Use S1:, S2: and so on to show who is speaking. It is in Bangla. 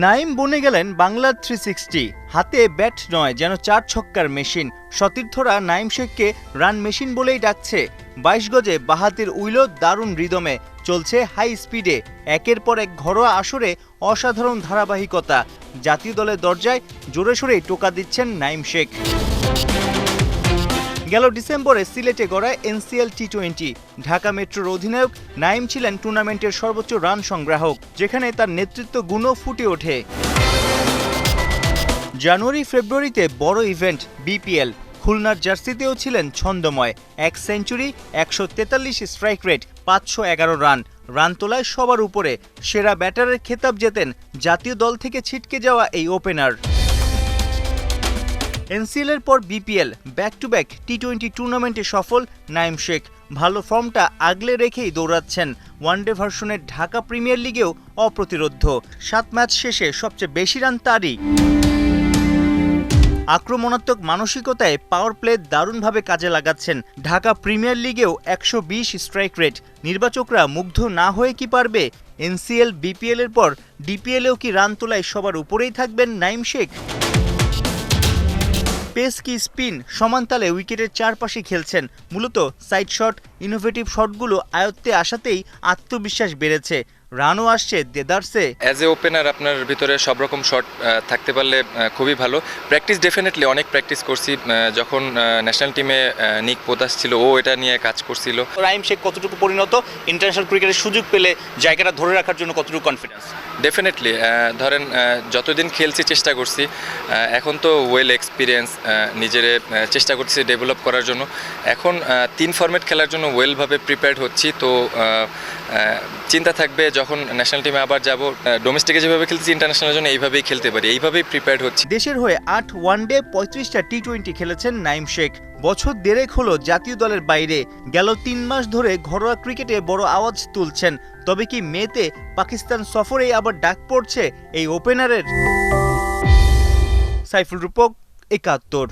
S1: নাইম বনে গেলেন বাংলার 360। হাতে ব্যাট নয়, যেন 4 ছক্কার মেশিন। সতীর্থরা নাইম শেখকে রান মেশিন বলেই ডাকছে। 22 গজে বাহাতির উইলো দারুণ রিদমে চলছে হাই স্পিডে। একের পর এক ঘরোয়া আসরে অসাধারণ ধারাবাহিকতা। জাতীয় দলের দরজায় জোরে সোরেই টোকা দিচ্ছেন নাইম শেখ। গেল ডিসেম্বরে সিলেটে গড়ায় এনসিএল টি20। ঢাকা মেট্রোর অধিনায়ক নাইম ছিলেন টুর্নামেন্টের সর্বোচ্চ রান সংগ্রাহক, যেখানে তার নেতৃত্ব গুণও ফুটে ওঠে। জানুয়ারি ফেব্রুয়ারিতে বড় ইভেন্ট বিপিএল। খুলনার জার্সিতেও ছিলেন ছন্দময়। 1 century, 143 strike rate, 511 run. Run তোলায় সবার উপরে। সেরা ব্যাটারের খেতাব জেতেন জাতীয় দল থেকে ছিটকে যাওয়া এই ওপেনার। এনসিএল এর পর BPL, back to back T20 টুর্নামেন্টে সফল নাইম শেখ। ভালো ফর্মটা আগলে রেখেই দৌড়াচ্ছেন। ওয়ানডে ভার্সনের ঢাকা প্রিমিয়ার লিগেও অপ্রতিরোধ্য। 7 ম্যাচ শেষে সবচেয়ে বেশি রান তারই। আক্রমণাত্মক মানসিকতায় পাওয়ার প্লে দারুণভাবে কাজে লাগাচ্ছেন। ঢাকা প্রিমিয়ার লিগেও 120 স্ট্রাইক রেট। নির্বাচকরা মুগ্ধ না হয়ে কি পারবে? এনসিএল বিপিএল এর পর ডিপিএলেও কি রান তোলায় সবার উপরেই থাকবেন নাইম শেখ? পেস কি স্পিন সমান তালে উইকেটের চারপাশে খেলছেন। মূলত সাইড শট, ইনোভেটিভ শটগুলো আয়ত্তে আসাতেই আত্মবিশ্বাস বেড়েছে। রানও আসছে দেদারসে।
S2: অ্যাজ এ ওপেনার আপনার ভিতরে সব রকম শট থাকতে পারলে খুবই ভালো। প্র্যাকটিস ডেফিনেটলি অনেক প্র্যাকটিস করছি। যখন ন্যাশনাল টিমে নিক পোদাস ছিল, ও এটা নিয়ে কাজ করছিল।
S1: নাইম শেখ কতটুকু পরিণত? ইন্টারন্যাশনাল ক্রিকেটের সুযোগ পেলে জায়গাটা ধরে রাখার জন্য কতটুকু কনফিডেন্স?
S2: ডেফিনেটলি ধরেন যতদিন খেলছি চেষ্টা করছি। এখন তো ওয়েল এক্সপিরিয়েন্স, নিজের চেষ্টা করছি ডেভেলপ করার জন্য। এখন 3 ফরম্যাট খেলার জন্য ওয়েলভাবে প্রিপেয়ার্ড হচ্ছি। তো চিন্তা থাকবে যখন ন্যাশনাল টিমে আবার যাব, ডোমেস্টিকে যেভাবে খেলছি ইন্টারন্যাশনালের জন্য এইভাবেই খেলতে পারি, এইভাবেই প্রিপেয়ার্ড হচ্ছি।
S1: দেশের হয়ে 8 ওয়ানডে 35টা টি20 খেলেছেন নাইম শেখ। বছর দেড়েক হলো জাতীয় দলের বাইরে। গেল 3 মাস ধরে ঘরোয়া ক্রিকেটে বড় আওয়াজ তুলছেন। তবে কি মেতে পাকিস্তান সফরেই আবার ডাক পড়ছে এই ওপেনারের? সাইফুল রূপক, 71।